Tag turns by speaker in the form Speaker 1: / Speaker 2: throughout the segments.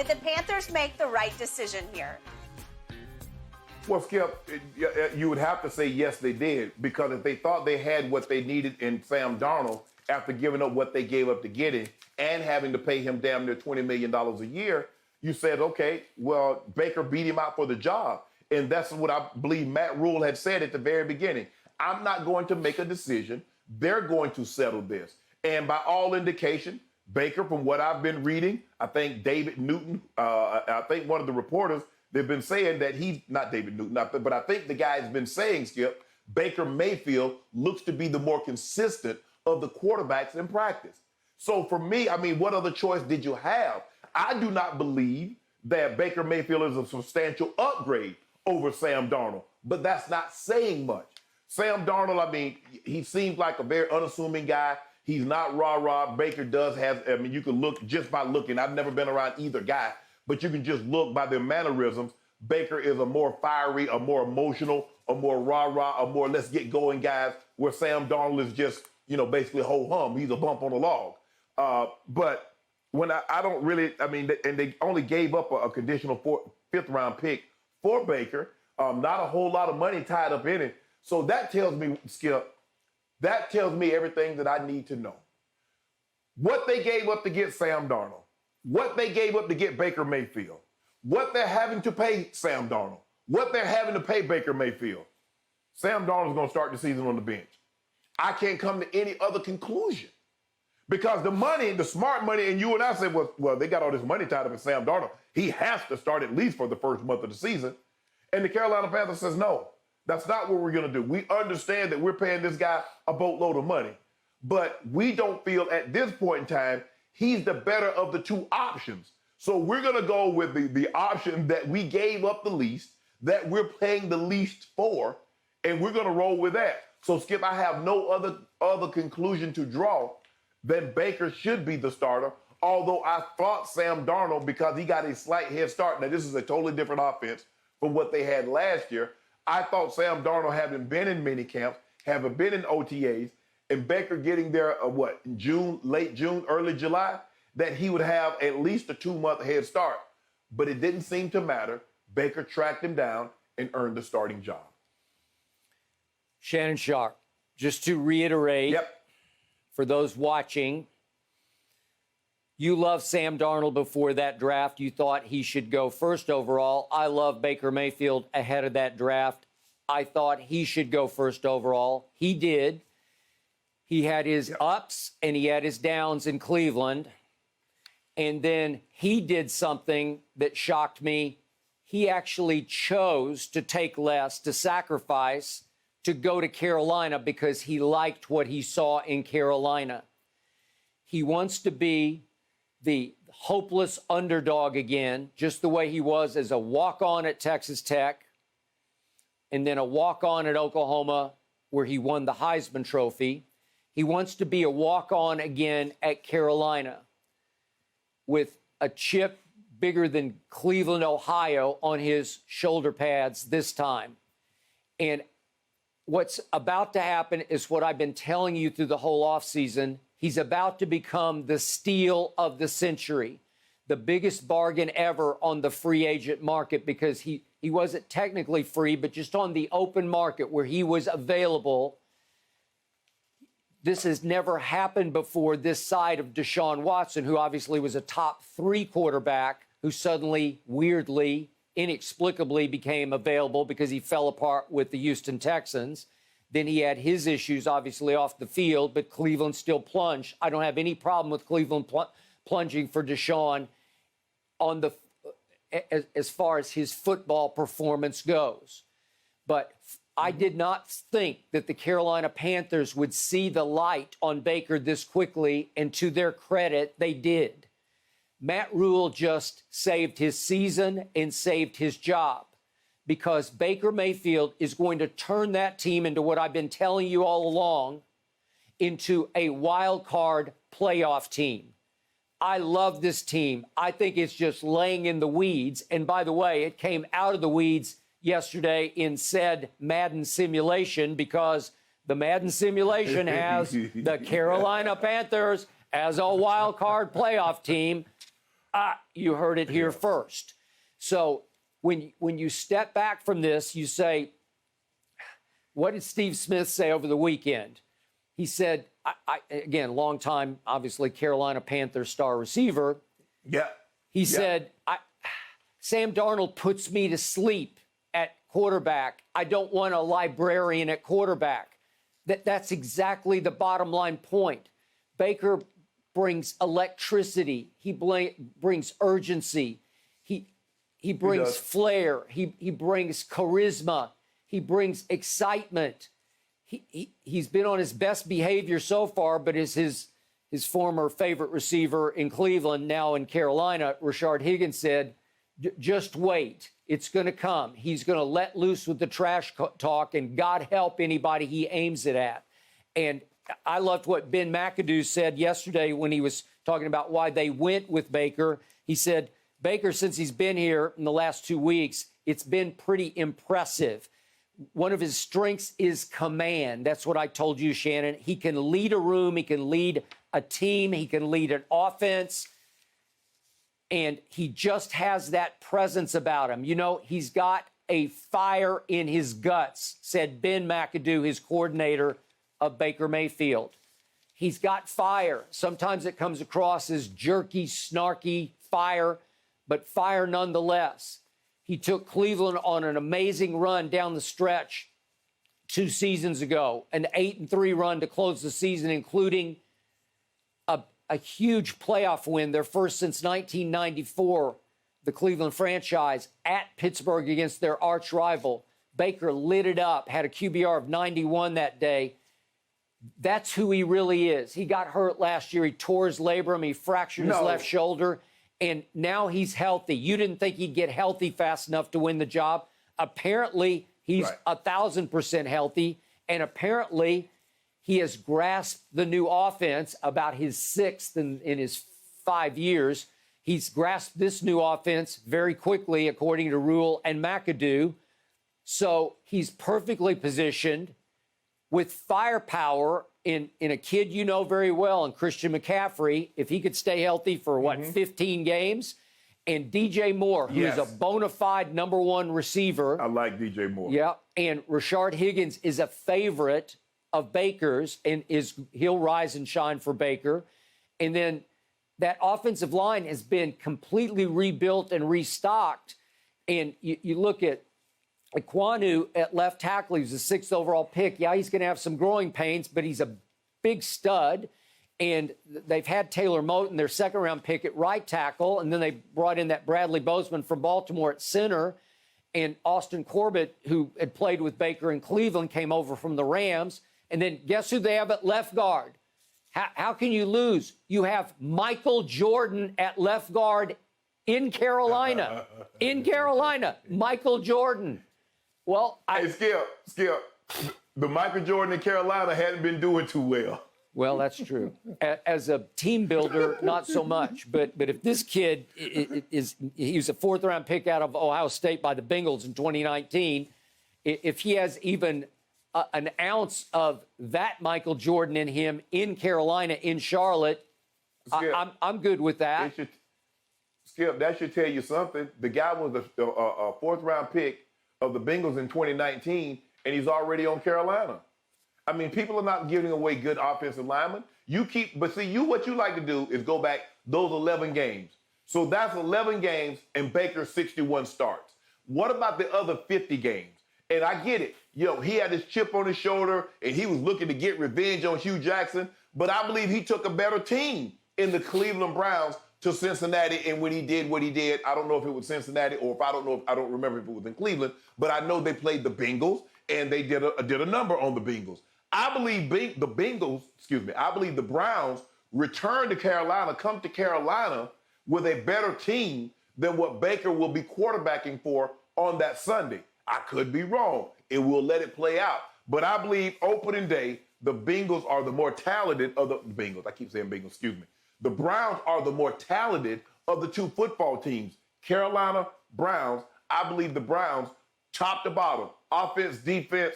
Speaker 1: Did the Panthers make the right decision here?
Speaker 2: Well, Skip, you would have to say yes, they did, because if they thought they had what they needed in Sam Darnold after giving up what they gave up to get him and having to pay him damn near $20 million a year, you said, okay, well, Baker beat him out for the job. And that's what I believe Matt Rule had said at the very beginning. I'm not going to make a decision. They're going to settle this. And by all indication, Baker, from what I've been reading, I think David Newton, I think one of the reporters, they've been saying that he's not David Newton, but I think the guy's been saying, Skip, Baker Mayfield looks to be the more consistent of the quarterbacks in practice. So for me, I mean, what other choice did you have? I do not believe that Baker Mayfield is a substantial upgrade over Sam Darnold, but that's not saying much. Sam Darnold, I mean, he seems like a very unassuming guy. He's not rah-rah. Baker does have, I mean, you can look just by looking. I've never been around either guy, but you can just look by their mannerisms. Baker is a more fiery, a more emotional, a more rah-rah, a more let's get going guys, where Sam Darnold is just, you know, basically ho-hum. He's a bump on a log. But when I don't really, I mean, and they only gave up a conditional fifth-round pick for Baker, not a whole lot of money tied up in it. So that tells me, Skip, that tells me everything that I need to know. What they gave up to get Sam Darnold, what they gave up to get Baker Mayfield, what they're having to pay Sam Darnold, what they're having to pay Baker Mayfield. Sam Darnold's going to start the season on the bench. I can't come to any other conclusion. Because the money, the smart money, and you and I said, well, they got all this money tied up in Sam Darnold. He has to start at least for the first month of the season. And the Carolina Panthers says, no, that's not what we're going to do. We understand that we're paying this guy a boatload of money. But we don't feel at this point in time he's the better of the two options. So we're going to go with the option that we gave up the least, that we're paying the least for, and we're going to roll with that. So, Skip, I have no other conclusion to draw than Baker should be the starter, although I thought Sam Darnold, because he got a slight head start. Now, this is a totally different offense from what they had last year. I thought Sam Darnold, having been in mini camps, having been in OTAs, and Baker getting there, in June, late June, early July, that he would have at least a 2-month head start. But it didn't seem to matter. Baker tracked him down and earned the starting job.
Speaker 3: Shannon Sharpe, just to reiterate, for those watching, you loved Sam Darnold before that draft. You thought he should go first overall. I love Baker Mayfield ahead of that draft. I thought he should go first overall. He did. He had his ups and he had his downs in Cleveland. And then he did something that shocked me. He actually chose to take less, to sacrifice, to go to Carolina because he liked what he saw in Carolina. He wants to be the hopeless underdog again, just the way he was as a walk-on at Texas Tech and then a walk-on at Oklahoma where he won the Heisman Trophy. He wants to be a walk-on again at Carolina with a chip bigger than Cleveland, Ohio on his shoulder pads this time. And what's about to happen is what I've been telling you through the whole offseason. He's about to become the steal of the century, the biggest bargain ever on the free agent market, because he wasn't technically free, but just on the open market where he was available. This has never happened before this side of Deshaun Watson, who obviously was a top 3 quarterback, who suddenly, weirdly, inexplicably became available because he fell apart with the Houston Texans. Then he had his issues, obviously, off the field, but Cleveland still plunged. I don't have any problem with Cleveland plunging for Deshaun on the as far as his football performance goes. But I did not think that the Carolina Panthers would see the light on Baker this quickly, and to their credit, they did. Matt Rule just saved his season and saved his job, because Baker Mayfield is going to turn that team into what I've been telling you all along, into a wild card playoff team. I love this team. I think it's just laying in the weeds. And by the way, it came out of the weeds yesterday in said Madden simulation, because the Madden simulation has the Carolina Panthers as a wild card playoff team. You heard it here first. So when you step back from this, you say, what did Steve Smith say over the weekend? He said, again, long time, obviously, Carolina Panthers star receiver.
Speaker 2: Yeah.
Speaker 3: He said, Sam Darnold puts me to sleep at quarterback. I don't want a librarian at quarterback. That's exactly the bottom line point. Baker brings electricity. He brings urgency. He brings flair. He brings charisma. He brings excitement. He's been on his best behavior so far, but is his former favorite receiver in Cleveland, now in Carolina, Rashard Higgins, said, just wait. It's going to come. He's going to let loose with the trash talk, and God help anybody he aims it at. And I loved what Ben McAdoo said yesterday when he was talking about why they went with Baker. He said, Baker, since he's been here in the last 2 weeks, it's been pretty impressive. One of his strengths is command. That's what I told you, Shannon. He can lead a room. He can lead a team. He can lead an offense. And he just has that presence about him. You know, he's got a fire in his guts, said Ben McAdoo, his coordinator of Baker Mayfield. He's got fire. Sometimes it comes across as jerky, snarky fire, but fire nonetheless. He took Cleveland on an amazing run down the stretch 2 seasons ago, an 8-3 run to close the season, including a huge playoff win, their first since 1994, the Cleveland franchise, at Pittsburgh against their arch rival. Baker lit it up, had a QBR of 91 that day. That's who he really is. He got hurt last year. He tore his labrum. He fractured his left shoulder. And now he's healthy. You didn't think he'd get healthy fast enough to win the job. Apparently, he's 1,000% healthy. And apparently, he has grasped the new offense, about his 6th in his 5 years. He's grasped this new offense very quickly, according to Rule and McAdoo. So he's perfectly positioned with firepower in a kid you know very well, in Christian McCaffrey, if he could stay healthy for, 15 games, and DJ Moore, who is a bona fide #1 receiver.
Speaker 2: I like DJ Moore.
Speaker 3: Yeah, and Rashard Higgins is a favorite of Baker's, and he'll rise and shine for Baker. And then that offensive line has been completely rebuilt and restocked. And you look at Ekwonu at left tackle. He's the 6th overall pick. Yeah, he's going to have some growing pains, but he's a big stud. And they've had Taylor Moton, their 2nd-round pick, at right tackle. And then they brought in that Bradley Bozeman from Baltimore at center. And Austin Corbett, who had played with Baker in Cleveland, came over from the Rams. And then guess who they have at left guard? How can you lose? You have Michael Jordan at left guard in Carolina. In Carolina, Michael Jordan. Well,
Speaker 2: hey, Skip, the Michael Jordan in Carolina hadn't been doing too well.
Speaker 3: Well, that's true. As a team builder, not so much. But if this kid he was a 4th-round pick out of Ohio State by the Bengals in 2019, if he has even an ounce of that Michael Jordan in him in Carolina, in Charlotte, Skip, I'm good with that.
Speaker 2: Skip, that should tell you something. The guy was a 4th-round pick of the Bengals in 2019, and he's already on Carolina. I mean, people are not giving away good offensive linemen. What you like to do is go back those 11 games. So that's 11 games and Baker's 61 starts. What about the other 50 games? And I get it. He had his chip on his shoulder, and he was looking to get revenge on Hugh Jackson. But I believe he took a better team in the Cleveland Browns to Cincinnati. And when he did what he did, I don't know if it was Cincinnati or I don't remember if it was in Cleveland, but I know they played the Bengals, and they did a number on the Bengals. I believe the Browns return to Carolina, come to Carolina with a better team than what Baker will be quarterbacking for on that Sunday. I could be wrong. It will let it play out. But I believe opening day, the Bengals are the more talented of the Bengals. I keep saying Bengals, excuse me. The Browns are the more talented of the 2 football teams. Carolina, Browns. I believe the Browns, top to bottom, offense, defense,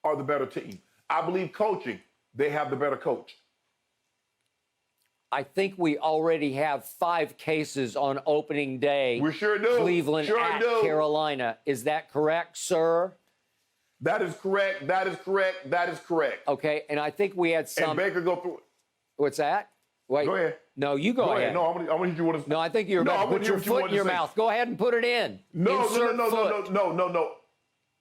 Speaker 2: are the better team. I believe coaching, they have the better coach.
Speaker 3: I think we already have 5 cases on opening day.
Speaker 2: We sure do.
Speaker 3: Cleveland at Carolina. Is that correct, sir?
Speaker 2: That is correct. That is correct. That is correct.
Speaker 3: Okay, and I think we had some.
Speaker 2: And Baker go through it.
Speaker 3: What's that? Wait.
Speaker 2: Go ahead.
Speaker 3: No, you go ahead.
Speaker 2: No, I want you to.
Speaker 3: No, I think you're about to put your foot in your mouth. Go ahead and put it in.
Speaker 2: No.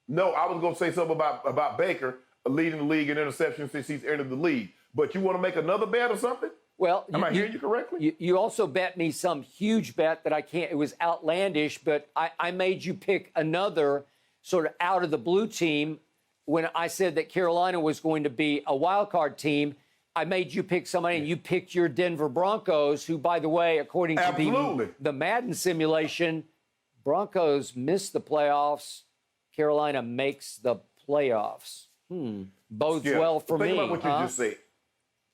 Speaker 2: No, I was going to say something about Baker leading the league in interceptions since he's entered the league. But you want to make another bet or something?
Speaker 3: Well,
Speaker 2: am I hearing you correctly?
Speaker 3: You also bet me some huge bet that I can't. It was outlandish, but I made you pick another sort of out of the blue team when I said that Carolina was going to be a wild card team. I made you pick somebody, and you picked your Denver Broncos, who, by the way, according to the Madden simulation, Broncos missed the playoffs. Carolina makes the playoffs. Bodes well for me.
Speaker 2: Think about what you just said.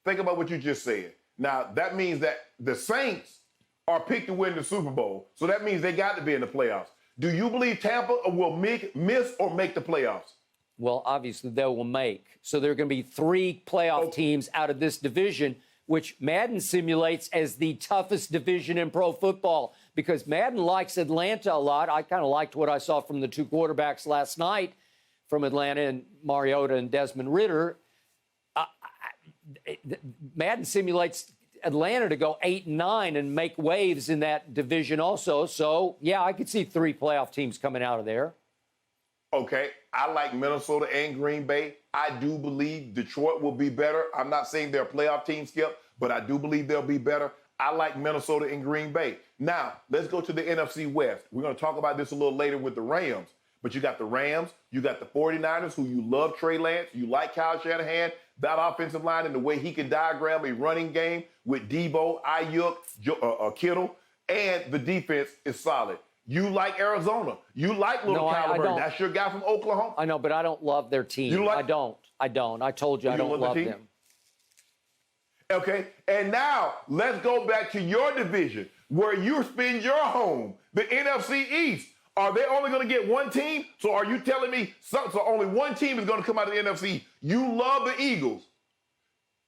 Speaker 2: Think about what you just said. Now, that means that the Saints are picked to win the Super Bowl, so that means they got to be in the playoffs. Do you believe Tampa will miss or make the playoffs?
Speaker 3: Well, obviously, they will make. So there are going to be 3 playoff teams out of this division, which Madden simulates as the toughest division in pro football because Madden likes Atlanta a lot. I kind of liked what I saw from the 2 quarterbacks last night from Atlanta and Mariota and Desmond Ridder. Madden simulates Atlanta to go 8-9 and make waves in that division also. So, yeah, I could see 3 playoff teams coming out of there.
Speaker 2: Okay, I like Minnesota and Green Bay. I do believe Detroit will be better. I'm not saying they're a playoff team, Skip, but I do believe they'll be better. I like Minnesota and Green Bay. Now, let's go to the NFC West. We're going to talk about this a little later with the Rams. But you got the Rams, you got the 49ers, who you love Trey Lance, you like Kyle Shanahan, that offensive line and the way he can diagram a running game with Debo, Ayuk, Kittle, and the defense is solid. You like Arizona. You like little Kyler. That's your guy from Oklahoma.
Speaker 3: I know, but I don't love their team. I don't. I told you I don't love them.
Speaker 2: Okay, and now let's go back to your division where you spend your home, the NFC East. Are they only going to get one team? So are you telling me so only one team is going to come out of the NFC? You love the Eagles.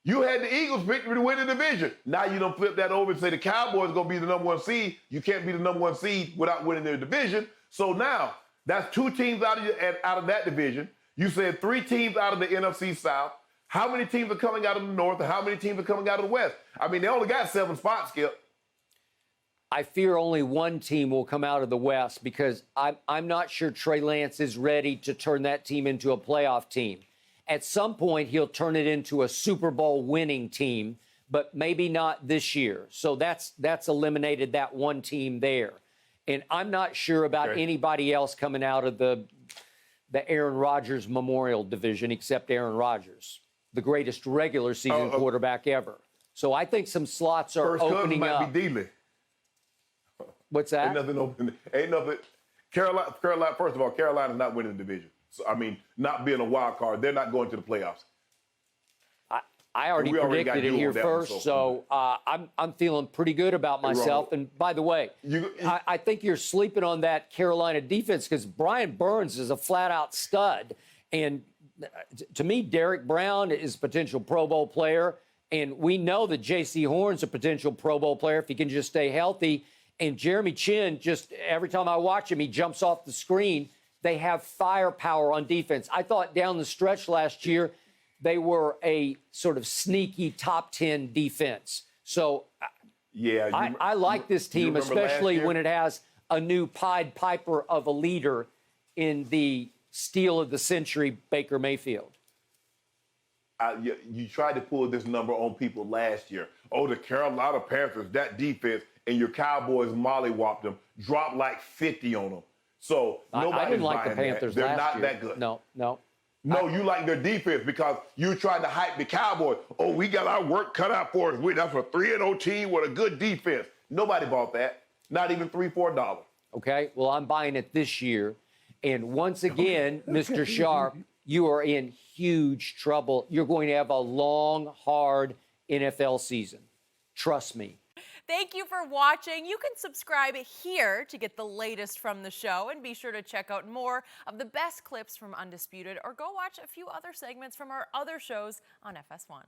Speaker 2: You had the Eagles pick to win the division. Now you don't flip that over and say the Cowboys are going to be the number 1 seed. You can't be the number 1 seed without winning their division. So now that's 2 teams out of that division. You said 3 teams out of the NFC South. How many teams are coming out of the North and how many teams are coming out of the West? I mean, they only got 7 spots, Skip.
Speaker 3: I fear only one team will come out of the West because I'm not sure Trey Lance is ready to turn that team into a playoff team. At some point, he'll turn it into a Super Bowl winning team, but maybe not this year. So that's eliminated that one team there. And I'm not sure about anybody else coming out of the Aaron Rodgers Memorial Division except Aaron Rodgers, the greatest regular season quarterback ever. So I think some slots are opening up.
Speaker 2: Might be Dealey.
Speaker 3: What's that?
Speaker 2: Ain't nothing open. Ain't nothing. Carolina. First of all, Carolina's not winning the division. So I mean, not being a wild card, they're not going to the playoffs.
Speaker 3: I already predicted it here first, so I'm feeling pretty good about myself. And by the way, I think you're sleeping on that Carolina defense because Brian Burns is a flat-out stud. And to me, Derek Brown is a potential Pro Bowl player. And we know that J.C. Horn's a potential Pro Bowl player if he can just stay healthy. And Jeremy Chin, just every time I watch him, he jumps off the screen. They have firepower on defense. I thought down the stretch last year, they were a sort of sneaky top 10 defense. So yeah, I like this team, especially when it has a new Pied Piper of a leader in the steal of the century, Baker Mayfield.
Speaker 2: You tried to pull this number on people last year. Oh, the Carolina Panthers, that defense, and your Cowboys mollywopped them, dropped like 50 on them. So
Speaker 3: I didn't like the Panthers
Speaker 2: They're
Speaker 3: last
Speaker 2: not
Speaker 3: year.
Speaker 2: that good.
Speaker 3: No.
Speaker 2: No, you like their defense because you tried to hype the Cowboys. Oh, we got our work cut out for us. That's a 3-0 team with a good defense. Nobody bought that. Not even $3-4.
Speaker 3: Okay, well, I'm buying it this year. And once again, Mr. Sharpe, you are in huge trouble. You're going to have a long, hard NFL season. Trust me.
Speaker 4: Thank you for watching. You can subscribe here to get the latest from the show, and be sure to check out more of the best clips from Undisputed, or go watch a few other segments from our other shows on FS1.